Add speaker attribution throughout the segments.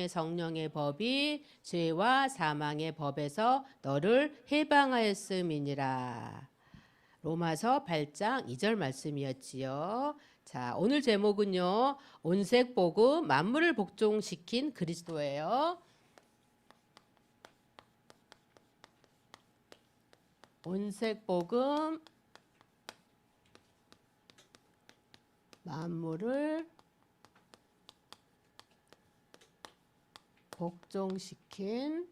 Speaker 1: 성령의 법이 죄와 사망의 법에서 너를 해방하였음이니라. 로마서 8장 2절 말씀이었지요. 자, 오늘 제목은요. 온색 복음 만물을 복종시킨 그리스도예요. 온색 복음 만물을 복종시킨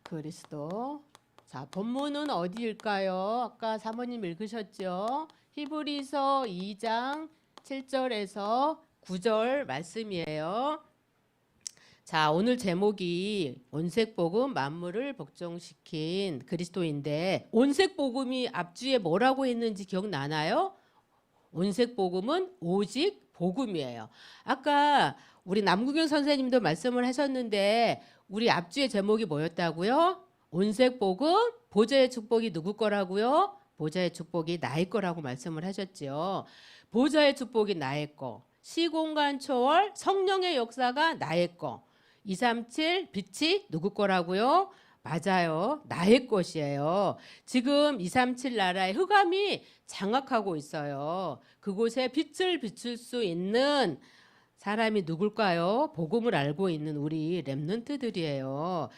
Speaker 1: 그리스도. 자, 본문은 어디일까요? 아까 사모님 읽으셨죠? 히브리서 2장 7절에서 9절 말씀이에요. 자, 오늘 제목이 온색 복음 만물을 복종시킨 그리스도인데, 온색 복음이 앞주에 뭐라고 했는지 기억나나요? 온색 복음은 오직 복음이에요. 아까 우리 남국영 선생님도 말씀을 하셨는데 우리 앞주의 제목이 뭐였다고요? 온색 복음, 보좌의 축복이 누구 거라고요? 보좌의 축복이 나의 거라고 말씀을 하셨죠. 보좌의 축복이 나의 거, 시공간 초월 성령의 역사가 나의 거, 237 빛이 누구 거라고요? 맞아요. 나의 것이에요. 지금 237 나라의 흑암이 장악하고 있어요. 그곳에 빛을 비출 수 있는 사람이 누굴까요? 복음을 알고 있는 우리 렘넌트들이에요.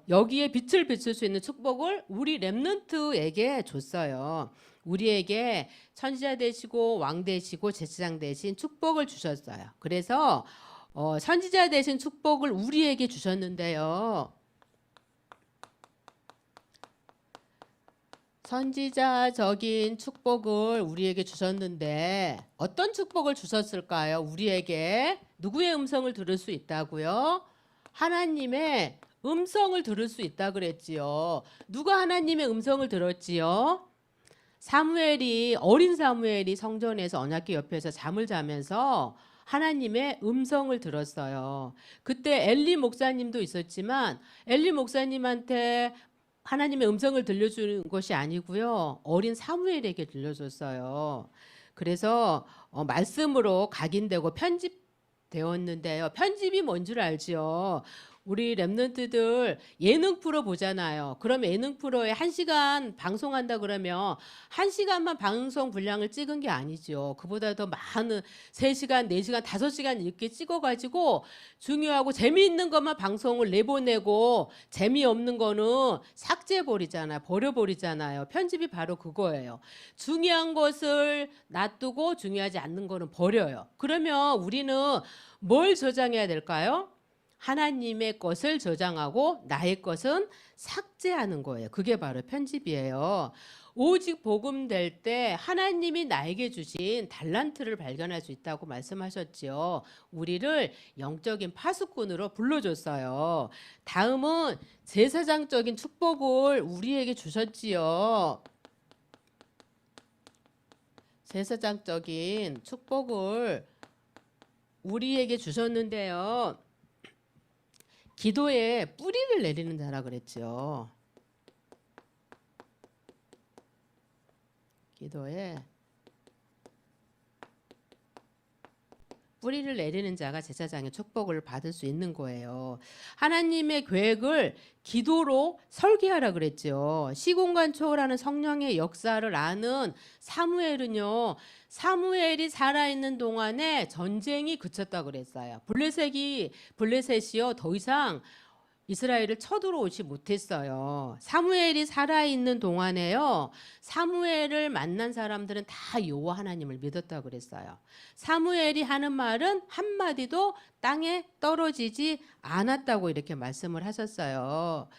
Speaker 1: 여기에 빛을 비출 수 있는 축복을 우리 렘넌트에게 줬어요. 우리에게 천지자 되시고 왕 되시고 제사장 되신 축복을 주셨어요. 그래서 선지자 되신 축복을 우리에게 주셨는데요. 선지자적인 축복을 우리에게 주셨는데 어떤 축복을 주셨을까요? 우리에게 누구의 음성을 들을 수 있다고요? 하나님의 음성을 들을 수 있다 그랬지요. 누가 하나님의 음성을 들었지요? 어린 사무엘이 성전에서 언약궤 옆에서 잠을 자면서 하나님의 음성을 들었어요. 그때 엘리 목사님도 있었지만 엘리 목사님한테 하나님의 음성을 들려주는 것이 아니고요. 어린 사무엘에게 들려줬어요. 그래서 말씀으로 각인되고 편집되었는데요. 편집이 뭔 줄 알지요? 우리 랩런트들 예능 프로 보잖아요. 그럼 예능 프로에 1시간 방송한다 그러면 1시간만 방송 분량을 찍은 게 아니죠. 그보다 더 많은 3시간, 4시간, 5시간 이렇게 찍어가지고 중요하고 재미있는 것만 방송을 내보내고 재미없는 거는 삭제해버리잖아요. 버려버리잖아요. 편집이 바로 그거예요. 중요한 것을 놔두고 중요하지 않는 거는 버려요. 그러면 우리는 뭘 저장해야 될까요? 하나님의 것을 저장하고 나의 것은 삭제하는 거예요. 그게 바로 편집이에요. 오직 복음 될 때 하나님이 나에게 주신 달란트를 발견할 수 있다고 말씀하셨지요. 우리를 영적인 파수꾼으로 불러줬어요. 다음은 제사장적인 축복을 우리에게 주셨지요. 제사장적인 축복을 우리에게 주셨는데요. 기도에 뿌리를 내리는 자라 그랬죠. 기도에 뿌리를 내리는 자가 제사장의 축복을 받을 수 있는 거예요. 하나님의 계획을 기도로 설계하라 그랬죠. 시공간 초월하는 성령의 역사를 아는 사무엘은요. 사무엘이 살아있는 동안에 전쟁이 그쳤다 그랬어요. 블레셋이요 더 이상 이스라엘을 쳐들어오지 못했어요. 사무엘이 살아있는 동안에요. 사무엘을 만난 사람들은 다 여호와 하나님을 믿었다 그랬어요. 사무엘이 하는 말은 한마디도 땅에 떨어지지 않았다고 이렇게 말씀을 하셨어요.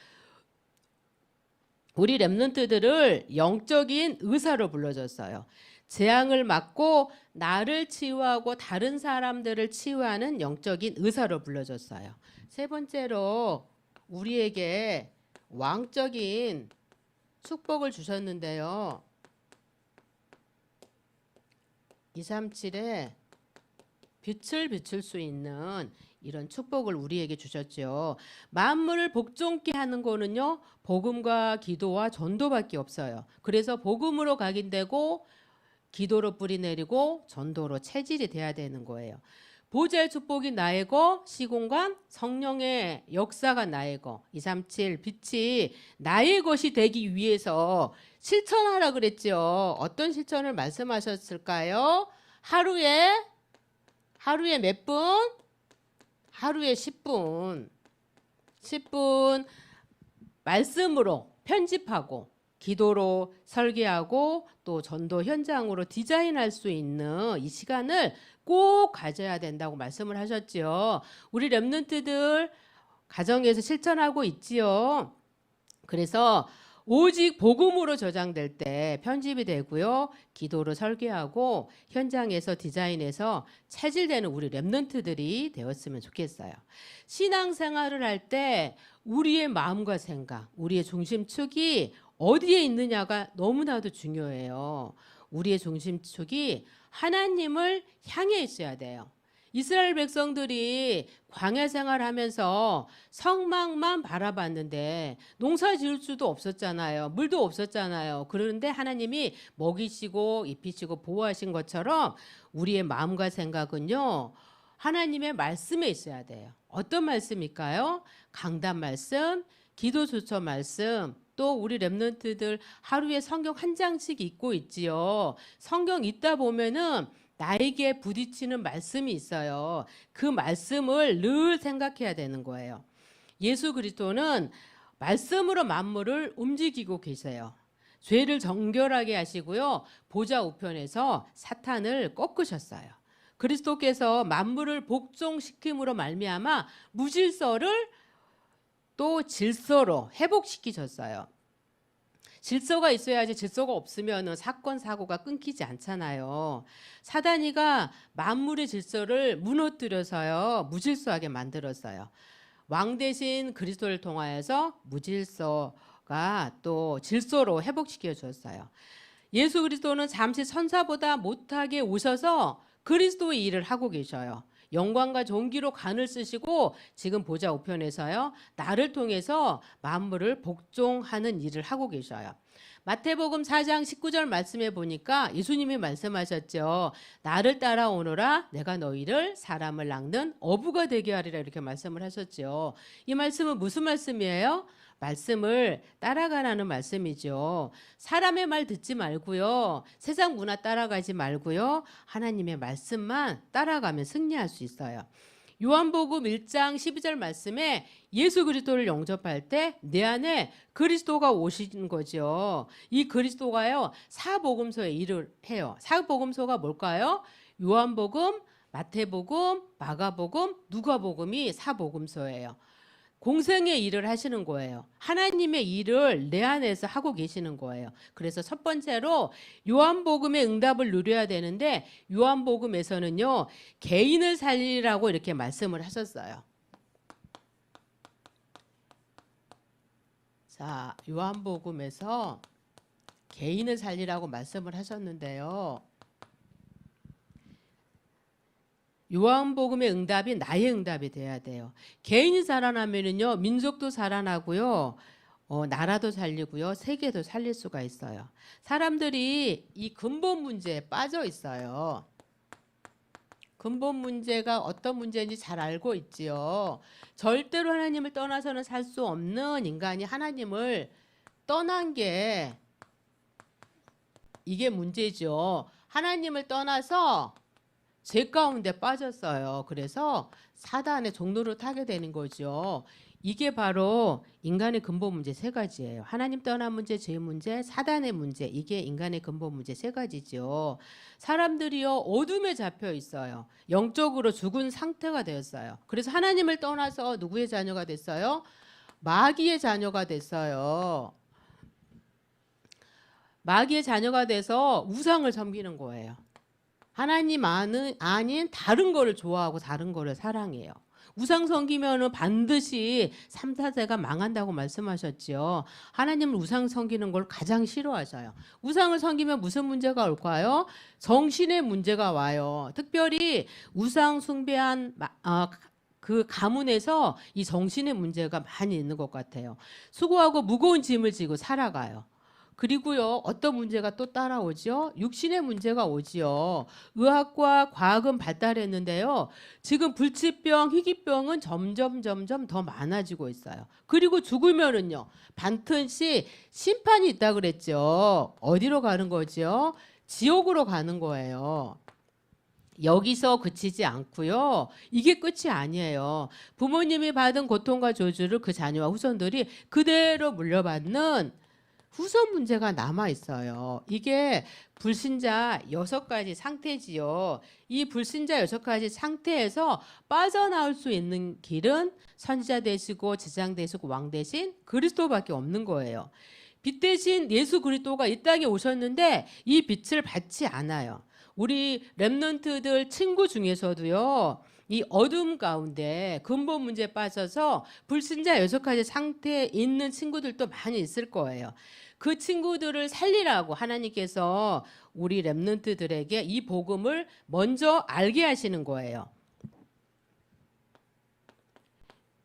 Speaker 1: 우리 렘넌트들을 영적인 의사로 불러줬어요. 재앙을 막고 나를 치유하고 다른 사람들을 치유하는 영적인 의사로 불러줬어요. 세 번째로 우리에게 왕적인 축복을 주셨는데요. 237에 빛을 비출 수 있는 이런 축복을 우리에게 주셨죠. 만물을 복종케 하는 거는요. 복음과 기도와 전도밖에 없어요. 그래서 복음으로 각인되고 기도로 뿌리 내리고 전도로 체질이 돼야 되는 거예요. 보좌의 축복이 나이고 시공간 성령의 역사가 나이고 237 빛이 나의 것이 되기 위해서 실천하라 그랬죠. 어떤 실천을 말씀하셨을까요? 하루에 몇 분? 하루에 10분. 10분 말씀으로 편집하고 기도로 설계하고 또 전도 현장으로 디자인할 수 있는 이 시간을 꼭 가져야 된다고 말씀을 하셨지요. 우리 렘넌트들 가정에서 실천하고 있지요. 그래서 오직 복음으로 저장될 때 편집이 되고요. 기도로 설계하고 현장에서 디자인해서 체질되는 우리 렘넌트들이 되었으면 좋겠어요. 신앙생활을 할 때 우리의 마음과 생각, 우리의 중심축이 어디에 있느냐가 너무나도 중요해요. 우리의 중심축이 하나님을 향해 있어야 돼요. 이스라엘 백성들이 광야 생활하면서 성막만 바라봤는데 농사 지을 수도 없었잖아요. 물도 없었잖아요. 그런데 하나님이 먹이시고 입히시고 보호하신 것처럼 우리의 마음과 생각은요. 하나님의 말씀에 있어야 돼요. 어떤 말씀일까요? 강단 말씀, 기도 수처 말씀, 또 우리 렘넌트들 하루에 성경 한 장씩 읽고 있지요. 성경 읽다 보면은 나에게 부딪히는 말씀이 있어요. 그 말씀을 늘 생각해야 되는 거예요. 예수 그리스도는 말씀으로 만물을 움직이고 계세요. 죄를 정결하게 하시고요. 보좌 우편에서 사탄을 꺾으셨어요. 그리스도께서 만물을 복종시킴으로 말미암아 무질서를 또 질서로 회복시키셨어요. 질서가 있어야지 질서가 없으면 사건 사고가 끊기지 않잖아요. 사단이가 만물의 질서를 무너뜨려서요. 무질서하게 만들었어요. 왕 대신 그리스도를 통하여서 무질서가 또 질서로 회복시켜 줬어요. 예수 그리스도는 잠시 천사보다 못하게 오셔서 그리스도의 일을 하고 계셔요. 영광과 존귀로 간을 쓰시고 지금 보좌 우편에서요. 나를 통해서 만물을 복종하는 일을 하고 계셔요. 마태복음 4장 19절 말씀에 보니까 예수님이 말씀하셨죠. 나를 따라오너라 내가 너희를 사람을 낚는 어부가 되게 하리라 이렇게 말씀을 하셨죠. 이 말씀은 무슨 말씀이에요? 말씀을 따라가라는 말씀이죠. 사람의 말 듣지 말고요. 세상 문화 따라가지 말고요. 하나님의 말씀만 따라가면 승리할 수 있어요. 요한복음 1장 12절 말씀에 예수 그리스도를 영접할 때 내 안에 그리스도가 오신 거죠. 이 그리스도가요. 사복음서에 일을 해요. 사복음서가 뭘까요? 요한복음, 마태복음, 마가복음, 누가복음이 사복음서예요. 공생의 일을 하시는 거예요. 하나님의 일을 내 안에서 하고 계시는 거예요. 그래서 첫 번째로 요한복음의 응답을 누려야 되는데 요한복음에서는요. 개인을 살리라고 이렇게 말씀을 하셨어요. 자, 요한복음에서 개인을 살리라고 말씀을 하셨는데요. 요한복음의 응답이 나의 응답이 돼야 돼요. 개인이 살아나면은요, 민족도 살아나고요, 나라도 살리고요, 세계도 살릴 수가 있어요. 사람들이 이 근본 문제에 빠져 있어요. 근본 문제가 어떤 문제인지 잘 알고 있지요. 절대로 하나님을 떠나서는 살 수 없는 인간이 하나님을 떠난 게 이게 문제죠. 하나님을 떠나서 죄 가운데 빠졌어요. 그래서 사단의 종로를 타게 되는 거죠. 이게 바로 인간의 근본 문제 세 가지예요. 하나님 떠난 문제, 죄 문제, 사단의 문제. 이게 인간의 근본 문제 세 가지죠. 사람들이요 어둠에 잡혀 있어요. 영적으로 죽은 상태가 되었어요. 그래서 하나님을 떠나서 누구의 자녀가 됐어요? 마귀의 자녀가 됐어요. 마귀의 자녀가 돼서 우상을 섬기는 거예요. 하나님 아닌 다른 거를 좋아하고 다른 거를 사랑해요. 우상 섬기면은 반드시 3, 4세가 망한다고 말씀하셨죠. 하나님은 우상 섬기는 걸 가장 싫어하셔요. 우상을 섬기면 무슨 문제가 올까요? 정신의 문제가 와요. 특별히 우상 숭배한 그 가문에서 이 정신의 문제가 많이 있는 것 같아요. 수고하고 무거운 짐을 지고 살아가요. 그리고요, 어떤 문제가 또 따라오죠? 육신의 문제가 오지요. 의학과 과학은 발달했는데요. 지금 불치병, 희귀병은 점점 더 많아지고 있어요. 그리고 죽으면은요, 반드시 심판이 있다 그랬죠. 어디로 가는 거죠? 지옥으로 가는 거예요. 여기서 그치지 않고요. 이게 끝이 아니에요. 부모님이 받은 고통과 저주를 그 자녀와 후손들이 그대로 물려받는 후손 문제가 남아 있어요. 이게 불신자 6가지 상태지요. 이 불신자 6가지 상태에서 빠져나올 수 있는 길은 선지자 되시고 제장 되시고 왕 대신 그리스도밖에 없는 거예요. 빛 대신 예수 그리스도가 이 땅에 오셨는데 이 빛을 받지 않아요. 우리 렘넌트들 친구 중에서도요. 이 어둠 가운데 근본 문제에 빠져서 불신자 6가지 상태에 있는 친구들도 많이 있을 거예요. 그 친구들을 살리라고 하나님께서 우리 렘넌트들에게 이 복음을 먼저 알게 하시는 거예요.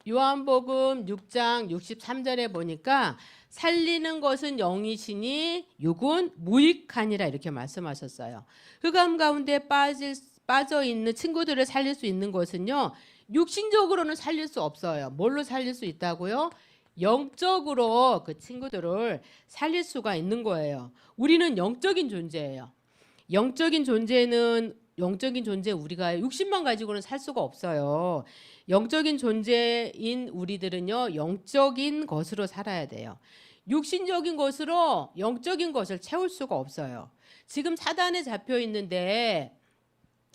Speaker 1: 요한복음 6장 63절에 보니까 살리는 것은 영이시니 육은 무익하니라 이렇게 말씀하셨어요. 흑암 가운데 빠져 있는 친구들을 살릴 수 있는 것은요. 육신적으로는 살릴 수 없어요. 뭘로 살릴 수 있다고요? 영적으로 그 친구들을 살릴 수가 있는 거예요. 우리는 영적인 존재예요. 영적인 존재 우리가 육신만 가지고는 살 수가 없어요. 영적인 존재인 우리들은요. 영적인 것으로 살아야 돼요. 육신적인 것으로 영적인 것을 채울 수가 없어요. 지금 사단에 잡혀 있는데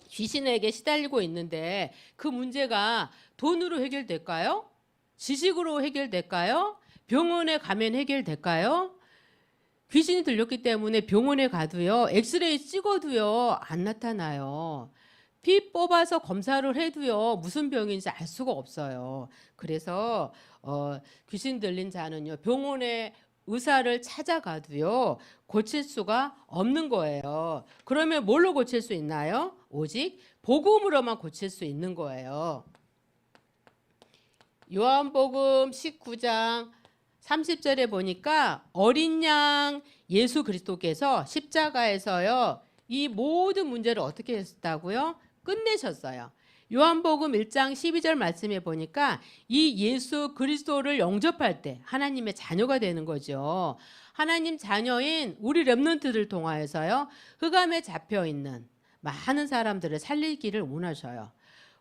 Speaker 1: 귀신에게 시달리고 있는데 그 문제가 돈으로 해결될까요? 지식으로 해결될까요? 병원에 가면 해결될까요? 귀신이 들렸기 때문에 병원에 가도요. 엑스레이 찍어도요. 안 나타나요. 피 뽑아서 검사를 해도요. 무슨 병인지 알 수가 없어요. 그래서 귀신 들린 자는요. 병원에 의사를 찾아가도요. 고칠 수가 없는 거예요. 그러면 뭘로 고칠 수 있나요? 오직 복음으로만 고칠 수 있는 거예요. 요한복음 19장 30절에 보니까 어린 양 예수 그리스도께서 십자가에서요. 이 모든 문제를 어떻게 했다고요? 끝내셨어요. 요한복음 1장 12절 말씀에 보니까 이 예수 그리스도를 영접할 때 하나님의 자녀가 되는 거죠. 하나님 자녀인 우리 렘넌트들 통하여서요. 흑암에 잡혀 있는 많은 사람들을 살리기를 원하셔요.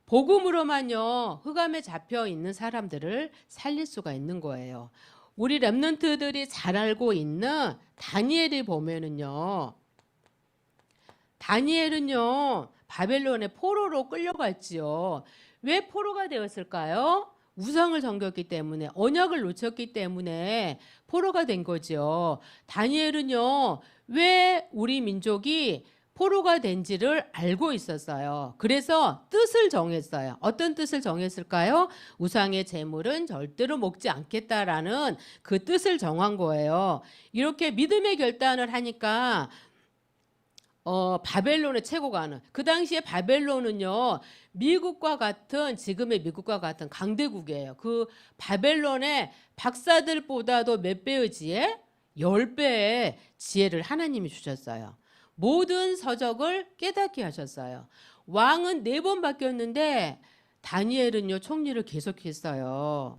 Speaker 1: 복음으로만요. 흑암에 잡혀 있는 사람들을 살릴 수가 있는 거예요. 우리 렘넌트들이 잘 알고 있는 다니엘을 보면은요. 다니엘은요. 바벨론의 포로로 끌려갔지요. 왜 포로가 되었을까요? 우상을 섬겼기 때문에, 언약을 놓쳤기 때문에 포로가 된 거죠. 다니엘은요. 왜 우리 민족이 포로가 된지를 알고 있었어요. 그래서 뜻을 정했어요. 어떤 뜻을 정했을까요? 우상의 제물은 절대로 먹지 않겠다라는 그 뜻을 정한 거예요. 이렇게 믿음의 결단을 하니까 바벨론의 최고가는 그 당시에 바벨론은요 미국과 같은 지금의 미국과 같은 강대국이에요. 그 바벨론의 박사들보다도 몇 배의 지혜? 10배의 지혜를 하나님이 주셨어요. 모든 서적을 깨닫게 하셨어요. 왕은 4번 바뀌었는데 다니엘은요 총리를 계속했어요.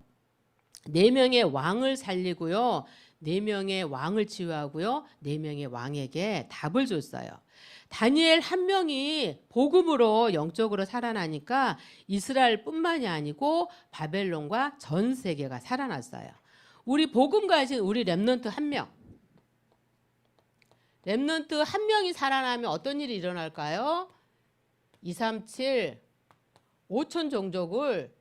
Speaker 1: 4명의 왕을 살리고요. 4명의 왕을 치유하고요. 4명의 왕에게 답을 줬어요. 다니엘 한 명이 복음으로 영적으로 살아나니까 이스라엘뿐만이 아니고 바벨론과 전 세계가 살아났어요. 우리 복음 가진 우리 렘넌트 한 명. 렘넌트 한 명이 살아나면 어떤 일이 일어날까요? 237 5천 종족을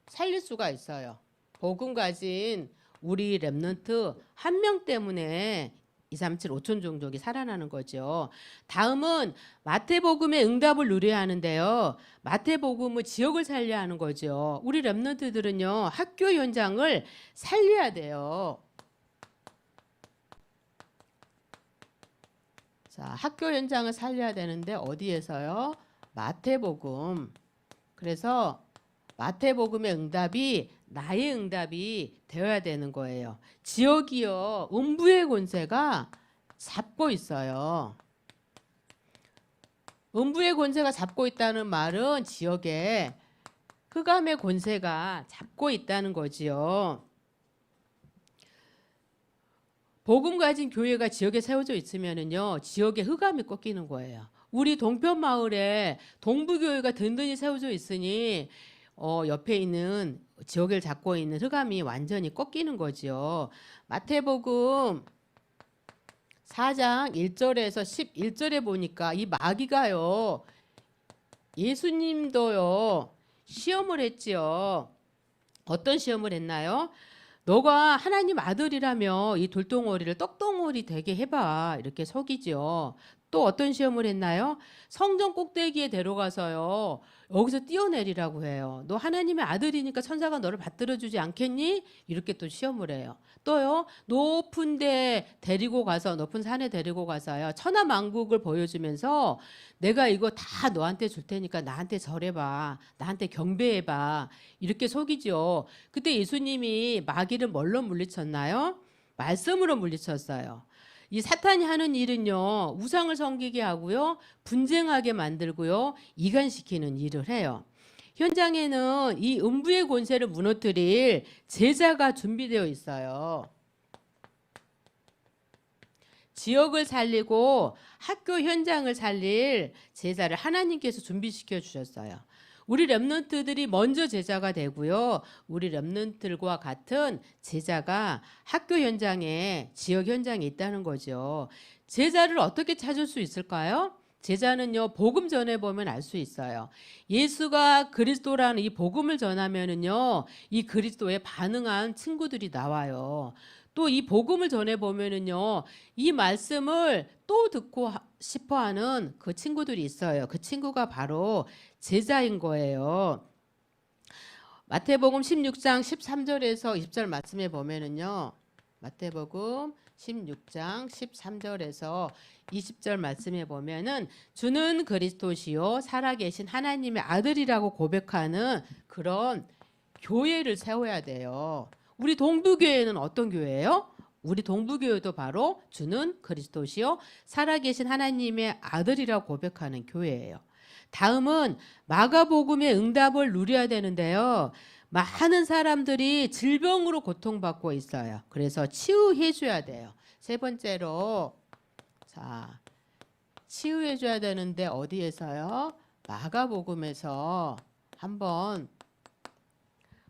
Speaker 1: 살릴 수가 있어요. 복음 가진 우리 렘넌트 한 명 때문에 237 5천 종족이 살아나는 거죠. 다음은 마태복음의 응답을 누려야 하는데요. 마태복음은 지역을 살려야 하는 거죠. 우리 렘넌트들은요. 학교 현장을 살려야 돼요. 자, 학교 현장을 살려야 되는데 어디에서요? 마태복음. 그래서 마태복음의 응답이 나의 응답이 되어야 되는 거예요. 지역이요. 음부의 권세가 잡고 있어요. 음부의 권세가 잡고 있다는 말은 지역에 흑암의 권세가 잡고 있다는 거지요. 복음 가진 교회가 지역에 세워져 있으면은요, 지역에 흑암이 꺾이는 거예요. 우리 동편 마을에 동부교회가 든든히 세워져 있으니 옆에 있는 지역을 잡고 있는 흑암이 완전히 꺾이는 거지요. 마태복음 4장 1절에서 11절에 보니까 이 마귀가요, 예수님도요, 시험을 했지요. 어떤 시험을 했나요? 너가 하나님 아들이라며 이 돌덩어리를 떡덩어리 되게 해봐. 이렇게 속이죠. 또 어떤 시험을 했나요? 성전 꼭대기에 데려가서요, 여기서 뛰어내리라고 해요. 너 하나님의 아들이니까 천사가 너를 받들어주지 않겠니? 이렇게 또 시험을 해요. 또요, 높은 데 데리고 가서, 높은 산에 데리고 가서요, 천하만국을 보여주면서 내가 이거 다 너한테 줄 테니까 나한테 절해봐, 나한테 경배해봐, 이렇게 속이죠. 그때 예수님이 마귀를 뭘로 물리쳤나요? 말씀으로 물리쳤어요. 이 사탄이 하는 일은요, 우상을 섬기게 하고요, 분쟁하게 만들고요, 이간시키는 일을 해요. 현장에는 이 음부의 권세를 무너뜨릴 제자가 준비되어 있어요. 지역을 살리고 학교 현장을 살릴 제자를 하나님께서 준비시켜 주셨어요. 우리 렘넌트들이 먼저 제자가 되고요, 우리 렘넌트들과 같은 제자가 학교 현장에, 지역 현장에 있다는 거죠. 제자를 어떻게 찾을 수 있을까요? 제자는요, 복음 전해보면 알 수 있어요. 예수가 그리스도라는 이 복음을 전하면은요, 이 그리스도에 반응한 친구들이 나와요. 또 이 복음을 전해보면은요, 이 말씀을 또 듣고 싶어 하는 그 친구들이 있어요. 그 친구가 바로 제자인 거예요. 마태복음 16장 13절에서 20절 말씀에 보면은요, 마태복음 16장 13절에서 20절 말씀에 보면은 주는 그리스도시요 살아계신 하나님의 아들이라고 고백하는 그런 교회를 세워야 돼요. 우리 동부교회는 어떤 교회예요? 우리 동부교회도 바로 주는 그리스도시요 살아계신 하나님의 아들이라고 고백하는 교회예요. 다음은 마가복음의 응답을 누려야 되는데요. 많은 사람들이 질병으로 고통받고 있어요. 그래서 치유해 줘야 돼요. 세 번째로, 자, 치유해 줘야 되는데 어디에서요? 마가복음에서 한번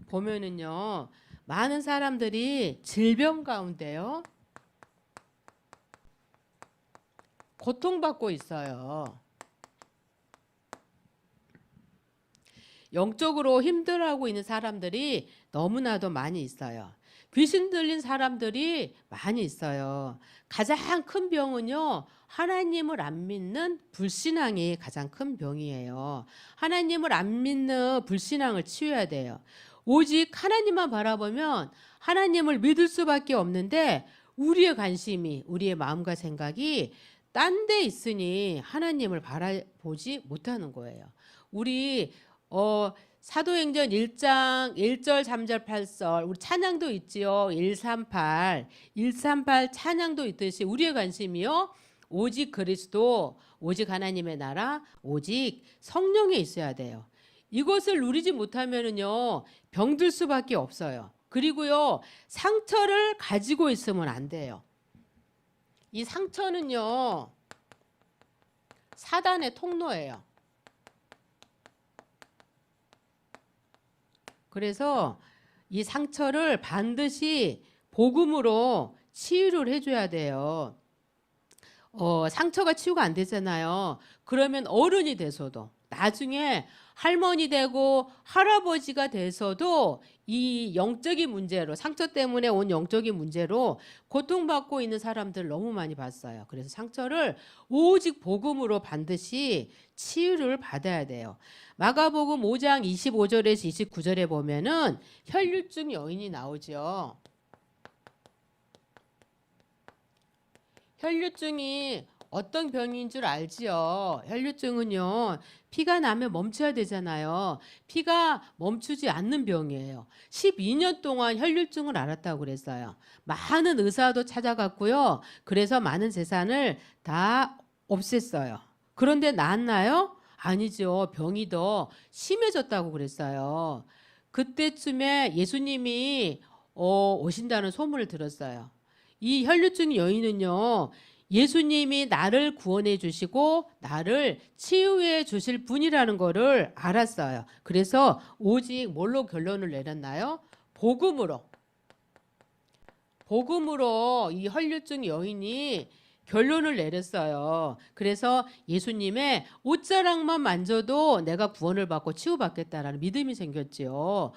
Speaker 1: 보면은요, 많은 사람들이 질병 가운데요, 고통받고 있어요. 영적으로 힘들어하고 있는 사람들이 너무나도 많이 있어요. 귀신 들린 사람들이 많이 있어요. 가장 큰 병은요, 하나님을 안 믿는 불신앙이 가장 큰 병이에요. 하나님을 안 믿는 불신앙을 치유해야 돼요. 오직 하나님만 바라보면 하나님을 믿을 수밖에 없는데 우리의 관심이, 우리의 마음과 생각이 딴 데 있으니 하나님을 바라보지 못하는 거예요. 우리 사도행전 1장 1절 3절 8절 우리 찬양도 있지요. 138 찬양도 있듯이 우리의 관심이요, 오직 그리스도, 오직 하나님의 나라, 오직 성령에 있어야 돼요. 이것을 누리지 못하면은요, 병들 수밖에 없어요. 그리고요, 상처를 가지고 있으면 안 돼요. 이 상처는요, 사단의 통로예요. 그래서 이 상처를 반드시 복음으로 치유를 해줘야 돼요. 상처가 치유가 안 되잖아요. 그러면 어른이 돼서도, 나중에 할머니 되고 할아버지가 돼서도 이 영적인 문제로, 상처 때문에 온 영적인 문제로 고통받고 있는 사람들 너무 많이 봤어요. 그래서 상처를 오직 복음으로 반드시 치유를 받아야 돼요. 마가복음 5장 25절에서 29절에 보면은 혈류증 여인이 나오죠. 혈류증이 어떤 병인 줄 알지요? 혈류증은요, 피가 나면 멈춰야 되잖아요. 피가 멈추지 않는 병이에요. 12년 동안 혈류증을 앓았다고 그랬어요. 많은 의사도 찾아갔고요. 그래서 많은 재산을 다 없앴어요. 그런데 나았나요? 아니죠. 병이 더 심해졌다고 그랬어요. 그때쯤에 예수님이 오신다는 소문을 들었어요. 이 혈류증 여인은요, 예수님이 나를 구원해 주시고 나를 치유해 주실 분이라는 거를 알았어요. 그래서 오직 뭘로 결론을 내렸나요? 복음으로. 복음으로 이 혈류증 여인이 결론을 내렸어요. 그래서 예수님의 옷자락만 만져도 내가 구원을 받고 치유받겠다라는 믿음이 생겼지요.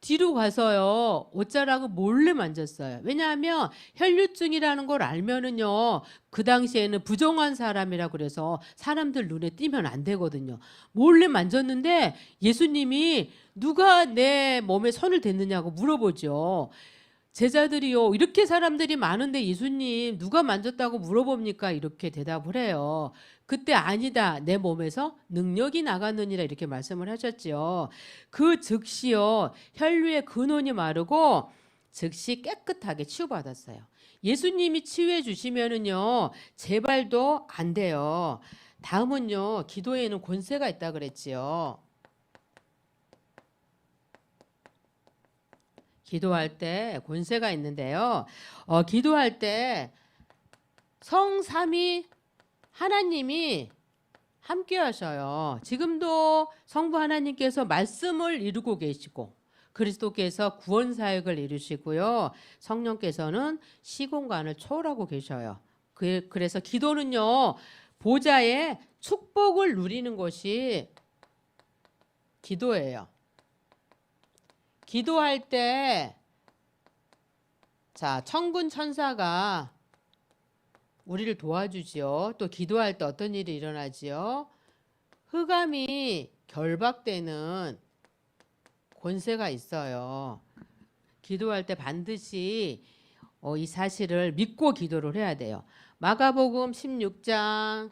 Speaker 1: 뒤로 가서요, 옷자락을 몰래 만졌어요. 왜냐하면 혈류증이라는 걸 알면은요, 그 당시에는 부정한 사람이라 그래서 사람들 눈에 띄면 안 되거든요. 몰래 만졌는데 예수님이 누가 내 몸에 손을 댔느냐고 물어보죠. 제자들이요, 이렇게 사람들이 많은데 예수님 누가 만졌다고 물어봅니까? 이렇게 대답을 해요. 그때 아니다, 내 몸에서 능력이 나갔느니라 이렇게 말씀을 하셨지요. 그 즉시요, 혈류의 근원이 마르고 즉시 깨끗하게 치유받았어요. 예수님이 치유해 주시면은요, 재발도 안 돼요. 다음은요, 기도에는 권세가 있다 그랬지요. 기도할 때 권세가 있는데요. 기도할 때 성삼위 하나님이 함께 하셔요. 지금도 성부 하나님께서 말씀을 이루고 계시고 그리스도께서 구원 사역을 이루시고요. 성령께서는 시공간을 초월하고 계셔요. 그래서 기도는요, 보좌의 축복을 누리는 것이 기도예요. 기도할 때, 자, 천군 천사가 우리를 도와주지요. 또 기도할 때 어떤 일이 일어나지요? 흑암이 결박되는 권세가 있어요. 기도할 때 반드시 이 사실을 믿고 기도를 해야 돼요. 마가복음 16장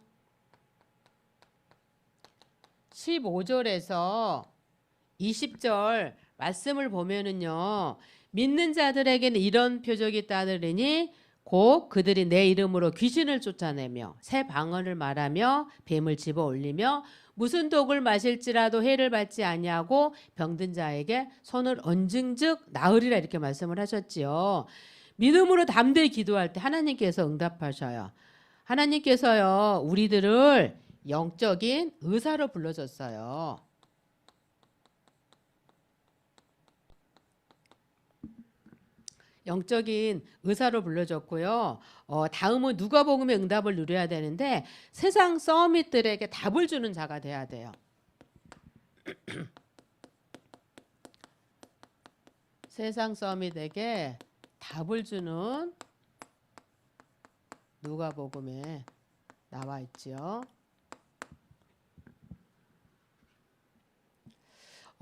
Speaker 1: 15절에서 20절 말씀을 보면은요, 믿는 자들에게는 이런 표적이 따르리니 곧 그들이 내 이름으로 귀신을 쫓아내며 새 방언을 말하며 뱀을 집어 올리며 무슨 독을 마실지라도 해를 받지 아니하고 병든 자에게 손을 얹은즉 나으리라 이렇게 말씀을 하셨지요. 믿음으로 담대히 기도할 때 하나님께서 응답하셔요. 하나님께서요, 우리들을 영적인 의사로 불러줬어요. 영적인 의사로 불러줬고요. 다음은 누가복음의 응답을 누려야 되는데 세상 서밋들에게 답을 주는 자가 돼야 돼요. 세상 서밋에게 답을 주는 누가복음에 나와 있지요.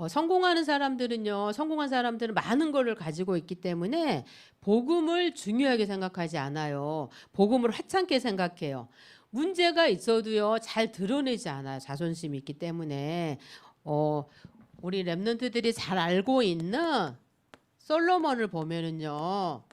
Speaker 1: 성공한 사람들은 많은 것을 가지고 있기 때문에 복음을 중요하게 생각하지 않아요. 복음을 하찮게 생각해요. 문제가 있어도요, 잘 드러내지 않아요. 자존심이 있기 때문에. 우리 랩런트들이 잘 알고 있는 솔로몬을 보면은요,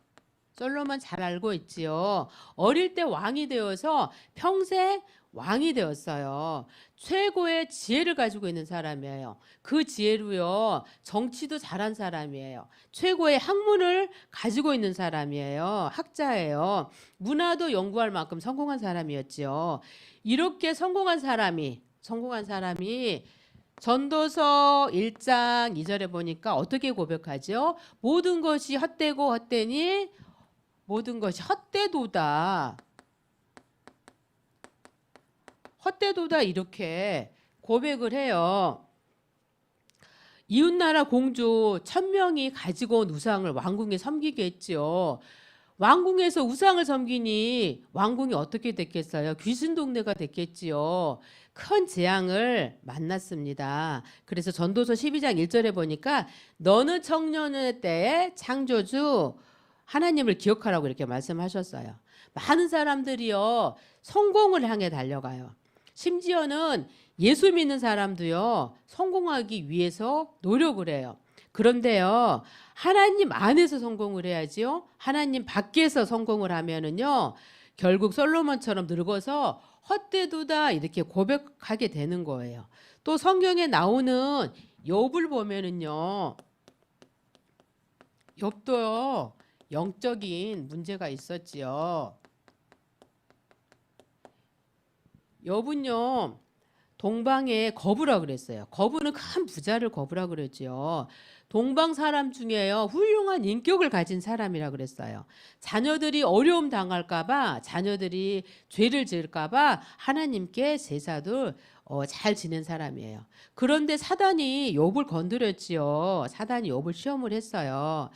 Speaker 1: 솔로몬 잘 알고 있지요. 어릴 때 왕이 되어서 평생 왕이 되었어요. 최고의 지혜를 가지고 있는 사람이에요. 그 지혜로요, 정치도 잘한 사람이에요. 최고의 학문을 가지고 있는 사람이에요. 학자예요. 문화도 연구할 만큼 성공한 사람이었지요. 이렇게 성공한 사람이 전도서 1장 2절에 보니까 어떻게 고백하죠? 모든 것이 헛되고 헛되니 모든 것이 헛되도다. 헛되도다 이렇게 고백을 해요. 이웃나라 공주 1000명이 가지고 온 우상을 왕궁에 섬기게 했죠. 왕궁에서 우상을 섬기니 왕궁이 어떻게 됐겠어요? 귀신 동네가 됐겠지요. 큰 재앙을 만났습니다. 그래서 전도서 12장 1절에 보니까 너는 청년의 때에 창조주 하나님을 기억하라고 이렇게 말씀하셨어요. 많은 사람들이요 성공을 향해 달려가요. 심지어는 예수 믿는 사람도요 성공하기 위해서 노력을 해요. 그런데요 하나님 안에서 성공을 해야지요. 하나님 밖에서 성공을 하면은요 결국 솔로몬처럼 늙어서 헛되도다 이렇게 고백하게 되는 거예요. 또 성경에 나오는 욥을 보면은요 욥도요 영적인 문제가 있었지요. 욥은요 동방의 거부라 그랬어요. 거부는 큰 부자를 거부라 그랬지요. 동방 사람 중에요 훌륭한 인격을 가진 사람이라 그랬어요. 자녀들이 어려움 당할까봐, 자녀들이 죄를 지을까봐 하나님께 제사도 잘 지낸 사람이에요. 그런데 사단이 욥을 건드렸지요. 사단이 욥을 시험을 했어요.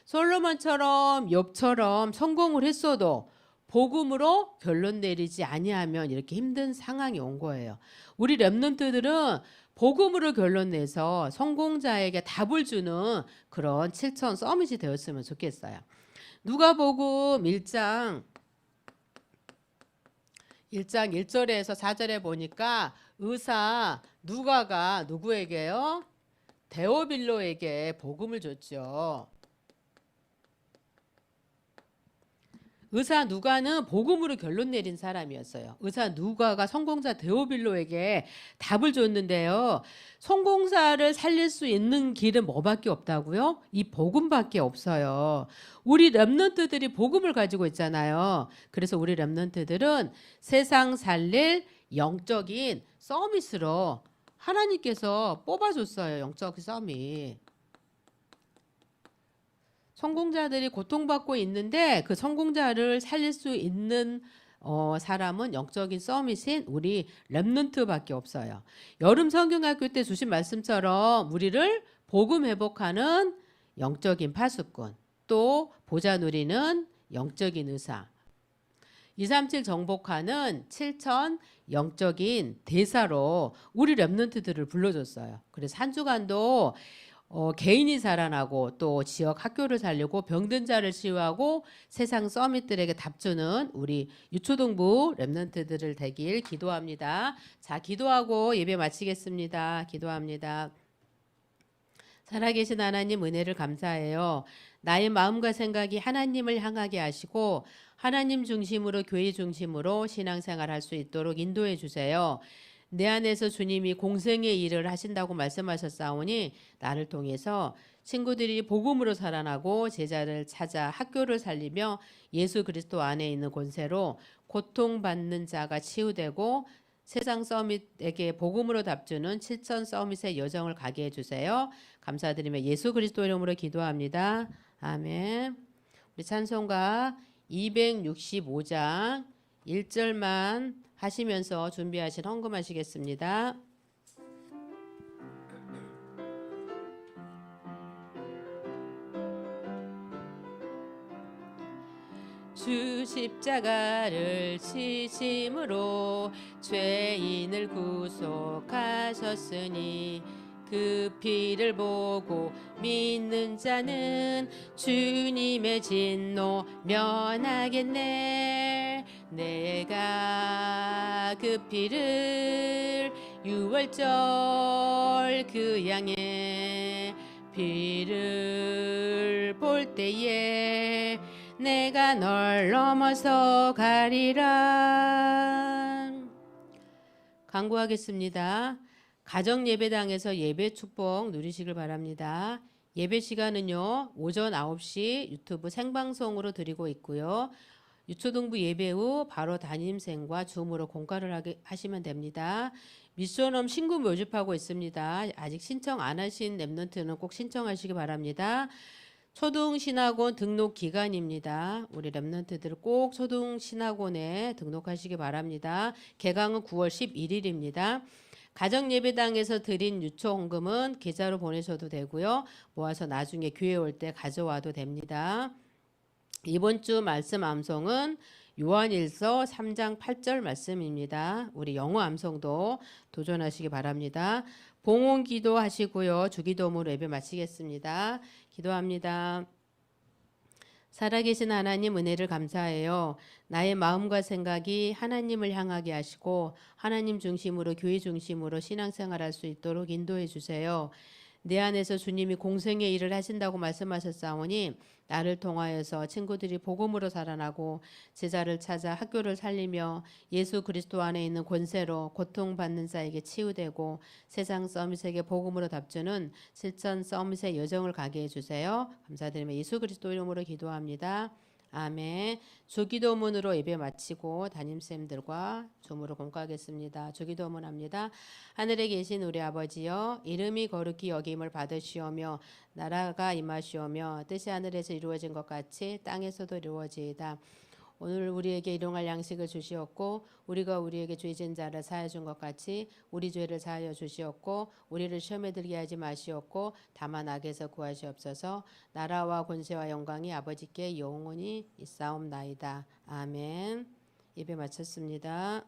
Speaker 1: 솔로몬처럼 욥처럼 성공을 했어도 복음으로 결론 내리지 아니하면 이렇게 힘든 상황이 온 거예요. 우리 렘넌트들은 복음으로 결론 내서 성공자에게 답을 주는 그런 7천 서밋이 되었으면 좋겠어요. 누가복음 1장 1절에서 4절에 보니까 의사 누가가 누구에게요? 데오빌로에게 복음을 줬죠. 의사 누가는 복음으로 결론 내린 사람이었어요. 의사 누가가 성공자 데오빌로에게 답을 줬는데요. 성공사를 살릴 수 있는 길은 뭐밖에 없다고요? 이 복음밖에 없어요. 우리 렘넌트들이 복음을 가지고 있잖아요. 그래서 우리 렘넌트들은 세상 살릴 영적인 서밋으로 하나님께서 뽑아줬어요. 영적 서밋. 성공자들이 고통받고 있는데 그 성공자를 살릴 수 있는 사람은 영적인 서밋인 우리 렘넌트밖에 없어요. 여름 성경학교 때 주신 말씀처럼 우리를 복음 회복하는 영적인 파수꾼, 또 보좌 누리는 영적인 의사, 237 정복하는 7천 영적인 대사로 우리 렘넌트들을 불러줬어요. 그래서 한 주간도 개인이 살아나고 또 지역 학교를 살리고 병든 자를 치유하고 세상 서밋들에게 답주는 우리 유초동부 렘넌트들을 되길 기도합니다. 자, 기도하고 예배 마치겠습니다. 기도합니다. 살아계신 하나님 은혜를 감사해요. 나의 마음과 생각이 하나님을 향하게 하시고 하나님 중심으로 교회 중심으로 신앙생활할 수 있도록 인도해 주세요. 내 안에서 주님이 공생의 일을 하신다고 말씀하셨사오니 나를 통해서 친구들이 복음으로 살아나고 제자를 찾아 학교를 살리며 예수 그리스도 안에 있는 권세로 고통받는 자가 치유되고 세상 서밋에게 복음으로 답주는 7천 서밋의 여정을 가게 해주세요. 감사드리며 예수 그리스도 이름으로 기도합니다. 아멘. 우리 찬송가 265장 1절만 하시면서 준비하신 헌금하시겠습니다. 주 십자가를 지심으로 죄인을 구속하셨으니 그 피를 보고 믿는 자는 주님의 진노 면하겠네. 내가 그 피를 유월절 그 양의 피를 볼 때에 내가 널 넘어서 가리라. 강구하겠습니다. 가정예배당에서 예배 축복 누리시길 바랍니다. 예배 시간은요 오전 9시 유튜브 생방송으로 드리고 있고요. 유초동부 예배 후 바로 담임생과 줌으로 공과를 하시면 됩니다. 미션홈 신규 모집하고 있습니다. 아직 신청 안 하신 렘넌트는 꼭 신청하시기 바랍니다. 초등신학원 등록 기간입니다. 우리 렘넌트들 꼭 초등신학원에 등록하시기 바랍니다. 개강은 9월 11일입니다. 가정예배당에서 드린 유초헌금은 계좌로 보내셔도 되고요. 모아서 나중에 교회 올 때 가져와도 됩니다. 이번 주 말씀 암송은 요한일서 3장 8절 말씀입니다. 우리 영어 암송도 도전하시기 바랍니다. 봉헌 기도 하시고요. 주기도문으로 예배 마치겠습니다. 기도합니다. 살아계신 하나님 은혜를 감사해요. 나의 마음과 생각이 하나님을 향하게 하시고 하나님 중심으로 교회 중심으로 신앙생활할 수 있도록 인도해 주세요. 내 안에서 주님이 공생의 일을 하신다고 말씀하셨사오니 나를 통하여서 친구들이 복음으로 살아나고 제자를 찾아 학교를 살리며 예수 그리스도 안에 있는 권세로 고통받는 자에게 치유되고 세상 서밋에게 복음으로 답주는 실천 서밋의 여정을 가게 해주세요. 감사드리며 예수 그리스도 이름으로 기도합니다. 아멘. 주기도문으로 예배 마치고 담임쌤들과 조무로 공부하겠습니다. 주기도문 합니다. 하늘에 계신 우리 아버지여, 이름이 거룩히 여김을 받으시오며 나라가 임하시오며 뜻이 하늘에서 이루어진 것 같이 땅에서도 이루어지이다. 오늘 우리에게 일용할 양식을 주시었고 우리가 우리에게 죄 진 자를 사하여 준 것 같이 우리 죄를 사하여 주시었고 우리를 시험에 들게 하지 마시었고 다만 악에서 구하시옵소서. 나라와 권세와 영광이 아버지께 영원히 있사옵나이다. 아멘. 예배 마쳤습니다.